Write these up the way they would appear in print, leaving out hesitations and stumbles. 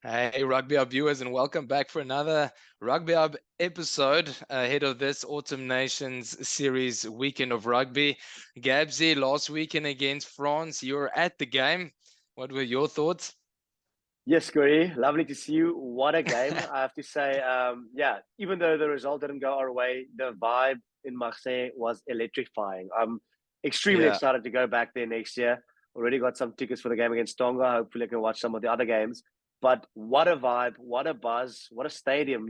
Hey, Rugby Hub viewers, and welcome back for another Rugby Hub episode ahead of this Autumn Nations Series weekend of rugby. Gabsy, last weekend against France, you were at the game. What were your thoughts? Yes, Corey, lovely to see you. What a game, I have to say. Even though the result didn't go our way, the vibe in Marseille was electrifying. I'm extremely Yeah, excited to go back there next year. Already got some tickets for the game against Tonga. Hopefully, I can watch some of the other games. But what a vibe, what a buzz, what a stadium.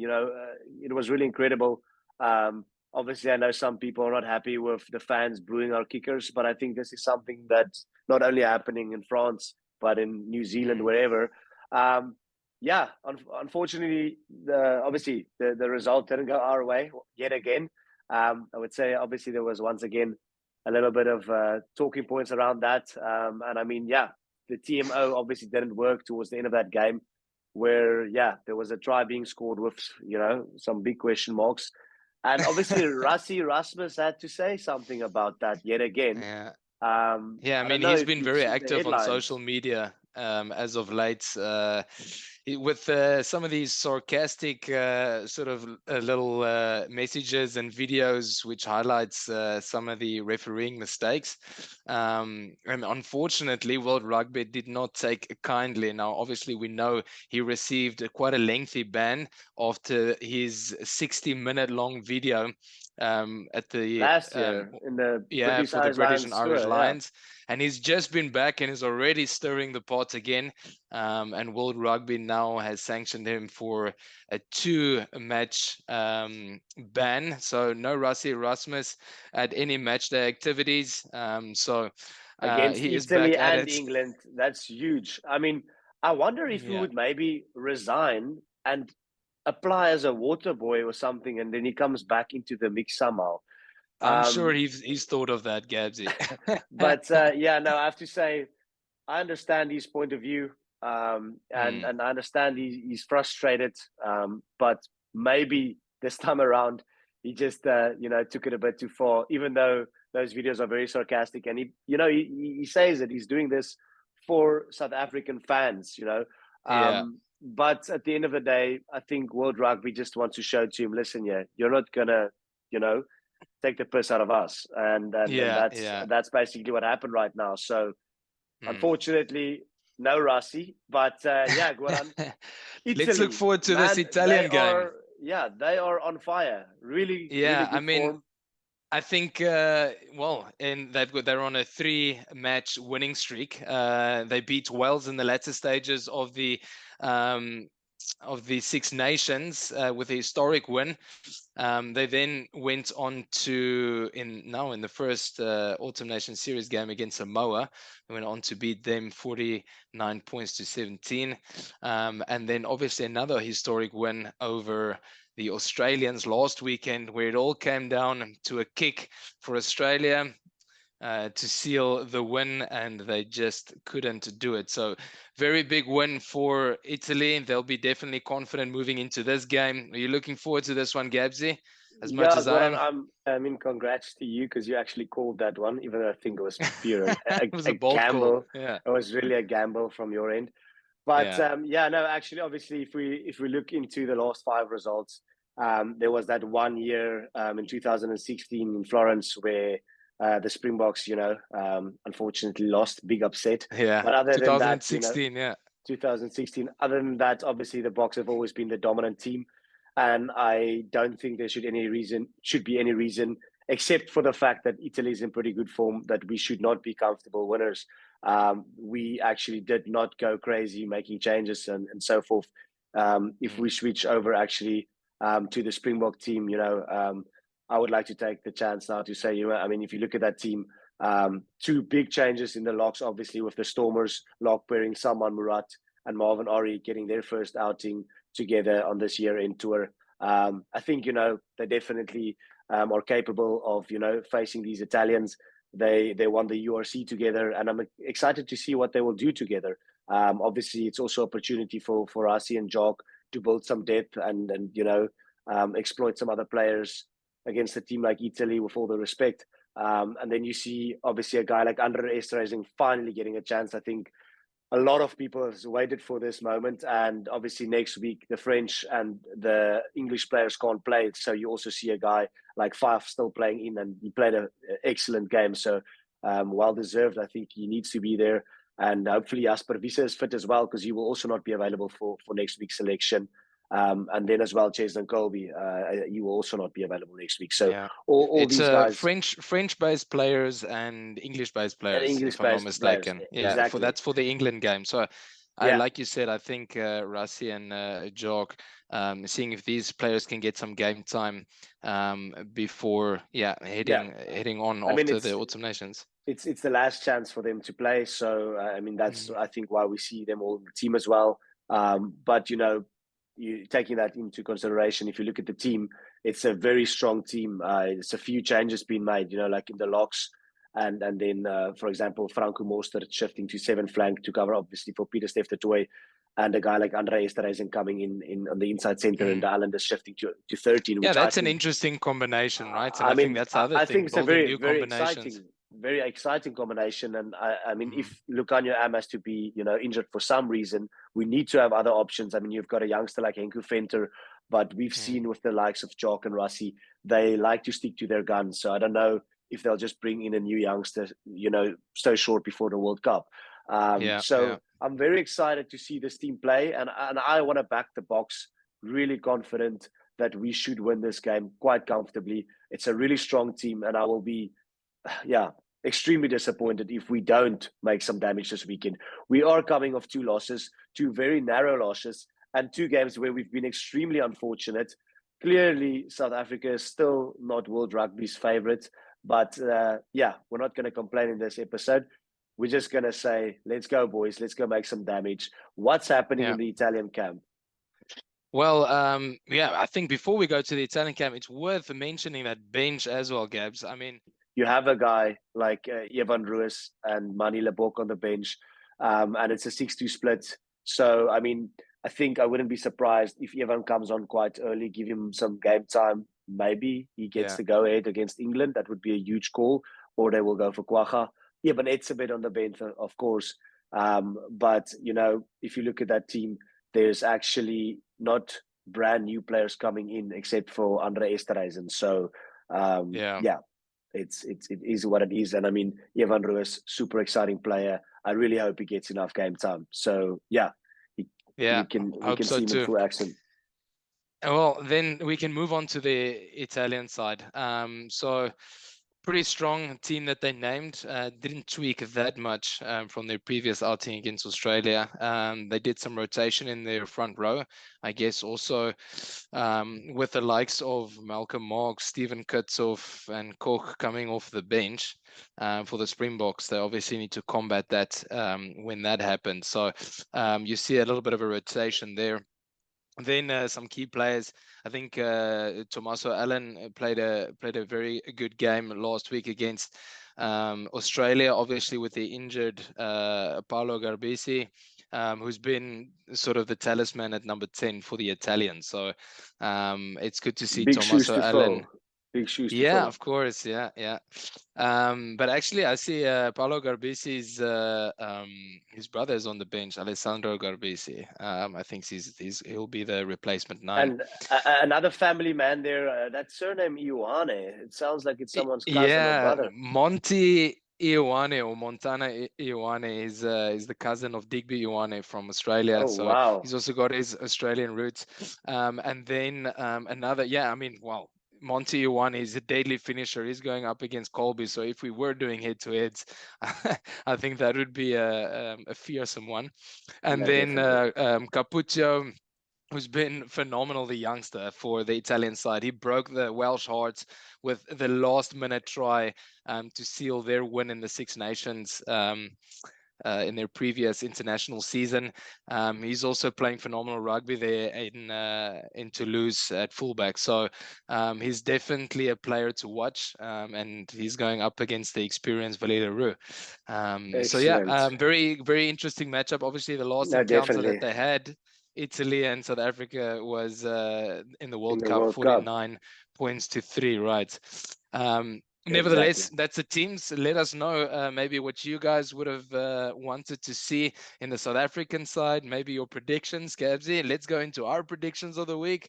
It was really incredible. Obviously, I know some people are not happy with the fans booing our kickers, but I think this is something that's not only happening in France, but in New Zealand, wherever. Um, Unfortunately, the result didn't go our way yet again. I would say obviously there was once again a little bit of talking points around that. The TMO obviously didn't work towards the end of that game, where there was a try being scored with some big question marks, and obviously Rassie Erasmus had to say something about that yet again. yeah. Yeah, I I don't mean, know he's if been you've very seen the active on headlines. social media as of late with some of these sarcastic little messages and videos which highlights some of the refereeing mistakes. And unfortunately, World Rugby did not take kindly. Now, obviously, we know he received quite a lengthy ban after his 60-minute long video at the Last year in the British for the Irish British and Lions Irish tour. Yeah, Lions. And he's just been back and is already stirring the pot again. And World Rugby now has sanctioned him for a 2-match ban. So no Rassie Erasmus at any match day activities. against He is back Italy at and it. England. That's huge. I mean, I wonder if he Yeah, would maybe resign and apply as a water boy or something, and then he comes back into the mix somehow. I'm sure Um, he's thought of that, Gabsy. I have to say, I understand his point of view, Mm, and I understand he's frustrated. But maybe this time around, he just took it a bit too far. Even though those videos are very sarcastic, and he says that he's doing this for South African fans. yeah, But at the end of the day, I think World Rugby just wants to show to him, listen, yeah, you're not gonna, you know, take the piss out of us, and yeah, that's yeah. that's basically what happened right now. So Mm. unfortunately, no Rassi, but Goran, Let's look Italy, forward to this man, they Italian game. are they are on fire. Really, really Yeah, I good mean, form. I think, and they're on a 3-match winning streak. They beat Wales in the latter stages um, of the Six Nations with a historic win. They then went on to in the first Autumn Nation Series game against Samoa. They went on to beat them 49 points to 17, and then obviously another historic win over the Australians last weekend, where it all came down to a kick for Australia to seal the win, and they just couldn't do it. So very big win for Italy. They'll be definitely confident moving into this game. Are you looking forward to this one, Gabsy, as much Yeah, as I Goran, am? I mean, congrats to you because you actually called that one, even though I think it was pure It was a a bold call. gamble. Yeah, It was really a gamble from your end. But yeah, no, actually, obviously, if we look into the last five results, there was that 1 year in 2016 in Florence where the Springboks, unfortunately lost, big upset. yeah. But other than that, 2016. Yeah, 2016. Other than that, obviously the Boks have always been the dominant team, and I don't think there should be any reason, except for the fact that Italy is in pretty good form, that we should not be comfortable winners. We actually did not go crazy making changes and so forth. If mm, we switch over actually to the Springbok team, I would like to take the chance now to say, I mean, if you look at that team, two big changes in the locks, obviously, with the Stormers lock pairing Salman Murat and Marvin Ori getting their first outing together on this year-end tour. I think, they definitely are capable of, facing these Italians. They won the URC together, and I'm excited to see what they will do together. Obviously, it's also opportunity for Rasi and Jock to build some depth and exploit some other players against a team like Italy, with all the respect. And then you see, obviously, a guy like Andre Esterhuizen finally getting a chance. I think a lot of people have waited for this moment, and obviously next week the French and the English players can't play, so you also see a guy like Faf still playing in, and he played an excellent game. So well deserved. I think he needs to be there, and hopefully Jasper Wiese is fit as well, because he will also not be available for next week's selection. And then as well, Cheslin Colby, he will also not be available next week. So Yeah, all it's these guys French-based players and English-based and players, if I'm not English-based players, mistaken. Yeah, exactly. that's for the England game. So, Yeah, like you said, I think Rassie and Jock, seeing if these players can get some game time before, heading on I mean after the Autumn Nations. it's the last chance for them to play. So I mean that's Mm. I think why we see them all in the team as well. But you taking that into consideration, if you look at the team, it's a very strong team. It's a few changes been made, like in the locks, and then for example Franco Mostert shifting to 7 flank to cover obviously for Peter Steph de Toy, and a guy like Andre Esterhuizen coming in on the inside center, and the Islanders shifting to 13, Yeah, which I that's an think interesting combination, right? And I I think mean, that's the other I thing, think it's a building very, new very combinations. exciting combination. And I mean, Mm. if Lucanio Am has to be, injured for some reason, we need to have other options. I mean, you've got a youngster like Henku Venter, but we've seen with the likes of Jock and Rassie, they like to stick to their guns. So I don't know if they'll just bring in a new youngster, so short before the World Cup. Yeah, So I'm very excited to see this team play, and I want to back the Boks, really confident that we should win this game quite comfortably. It's a really strong team, and I will be, extremely disappointed if we don't make some damage this weekend. We are coming off 2 losses, 2 very narrow losses, and 2 games where we've been extremely unfortunate. Clearly, South Africa is still not World Rugby's favorite, but we're not going to complain in this episode. We're just going to say, let's go, boys. Let's go make some damage. What's happening in the Italian camp? Well, I think before we go to the Italian camp, it's worth mentioning that bench as well, Gabs. I mean, you have a guy like Evan Ruiz and Mani Lebok on the bench, and it's a 6-2 split. So, I mean, I think I wouldn't be surprised if Evan comes on quite early, give him some game time. Maybe he gets the go ahead against England. That would be a huge call, or they will go for Kwacha. But it's a bit on the bench, of course. But, if you look at that team, there's actually not brand new players coming in except for Andre Esterhuizen. So, it is what it is. And I mean, Evan Ruiz, super exciting player. I really hope he gets enough game time. So we can so see him too. in full action. Well, then we can move on to the Italian side. So pretty strong team that they named. Didn't tweak that much from their previous outing against Australia. They did some rotation in their front row, I guess, also with the likes of Malcolm Marx, Stephen Kutzhoff, and Koch coming off the bench for the Springboks. They obviously need to combat that when that happens. So you see a little bit of a rotation there. Then some key players. I think Tommaso Allen played a very good game last week against Australia, obviously with the injured Paolo Garbisi, who's been sort of the talisman at number 10 for the Italians. So it's good to see Big shoes Tommaso to Allen. fill. Big shoes to Yeah, fill. of course. Yeah. But actually, I see Paolo Garbisi's his brother is on the bench, Alessandro Garbisi. I think he'll be the replacement 9. And another family man there, that surname Ioane. It sounds like it's someone's cousin or brother. Monty Ioane or Montana Ioane is the cousin of Digby Ioane from Australia. Oh, so wow. He's also got his Australian roots. And then another, Monty Ioane is a deadly finisher. He's going up against Colby. So if we were doing head-to-heads, I think that would be a fearsome one. And then Capuccio, who's been phenomenal, the youngster for the Italian side. He broke the Welsh hearts with the last-minute try to seal their win in the Six Nations in their previous international season. He's also playing phenomenal rugby there in Toulouse at fullback. So he's definitely a player to watch, and he's going up against the experienced Valeri Roux. Very, very interesting matchup. Obviously, the last encounter that they had, Italy and South Africa, was in the World Cup, 49 points to 3, right? Nevertheless, Exactly. that's the teams. Let us know maybe what you guys would have wanted to see in the South African side, maybe your predictions, Gabsy. Let's go into our predictions of the week.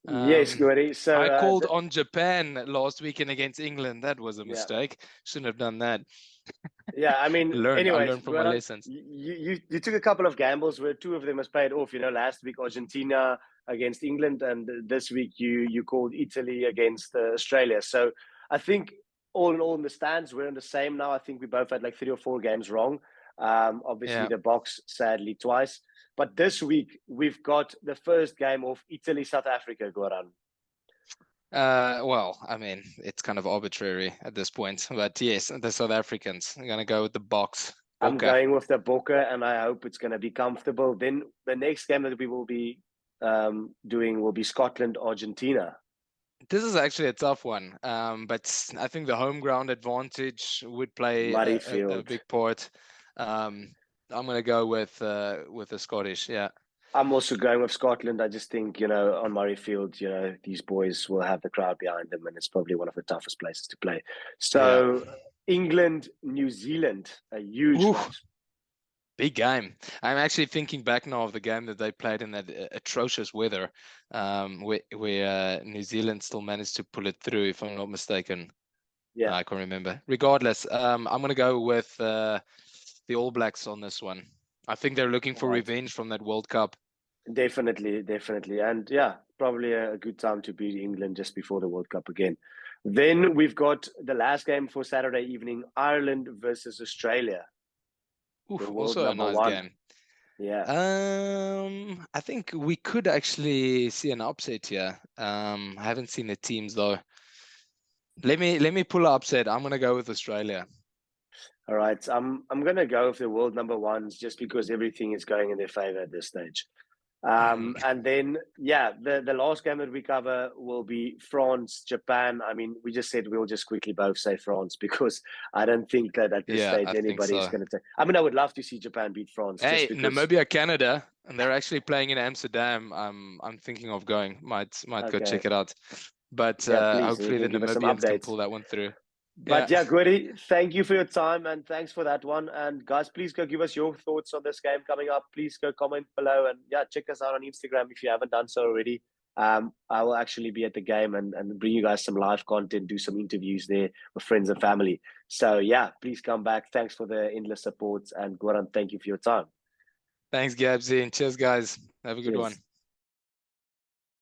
Yes, Gordy. So I called on Japan last weekend against England. That was a yeah. mistake. Shouldn't have done that. Yeah, I mean, I anyways, learned from my Goran, lessons. you took a couple of gambles where two of them has paid off. You know, last week Argentina against England, and this week you called Italy against Australia. So I think all in all, in the stands, we're in the same now. I think we both had like 3 or 4 games wrong. Obviously, Yeah. the box sadly twice. But this week we've got the first game of Italy South Africa, Goran. Well, I mean, it's kind of arbitrary at this point, but yes, the South Africans are gonna go with the box. I'm Okay. going with the Bokke, and I hope it's going to be comfortable. Then the next game that we will be doing will be Scotland, Argentina. This is actually a tough one, but I think the home ground advantage would play a Murrayfield. big part. I'm gonna go with the Scottish. Yeah. I'm also going with Scotland. I just think, you know, on Murrayfield, you know, these boys will have the crowd behind them, and it's probably one of the toughest places to play. Yeah. So England, New Zealand, a huge Ooh, match. big game. I'm actually thinking back now of the game that they played in that atrocious weather, where New Zealand still managed to pull it through, if I'm not mistaken. Yeah. I can't remember. Regardless, I'm gonna go with the All Blacks on this one. I think they're looking All for right. revenge from that World Cup. Definitely, definitely. And yeah, probably a good time to beat England just before the World Cup again. Then we've got the last game for Saturday evening, Ireland versus Australia, Ooh, the world also a number nice one. game. Yeah. I think we could actually see an upset here. I haven't seen the teams though. Let me pull an upset. I'm gonna go with Australia. All right. I'm gonna go with the world number ones just because everything is going in their favor at this stage. And then yeah, the last game that we cover will be France, Japan. I mean, we just said we'll just quickly both say France because I don't think that at this Yeah, stage I think anybody is so. going to take. I mean, I would love to see Japan beat France just Hey, because. Namibia, Canada, and they're actually playing in Amsterdam. I'm thinking of going. Might go Okay, check it out. But yeah, please, you hopefully the can give us some Namibians can updates. pull that one through. Yeah. But yeah, Gweri, thank you for your time and thanks for that one. And guys, please go give us your thoughts on this game coming up. Please go comment below and yeah, check us out on Instagram if you haven't done so already. I will actually be at the game and bring you guys some live content, do some interviews there with friends and family. So yeah, please come back. Thanks for the endless support and Goran, thank you for your time. Thanks, Gabsy, and cheers, guys. Have a good one. Cheers.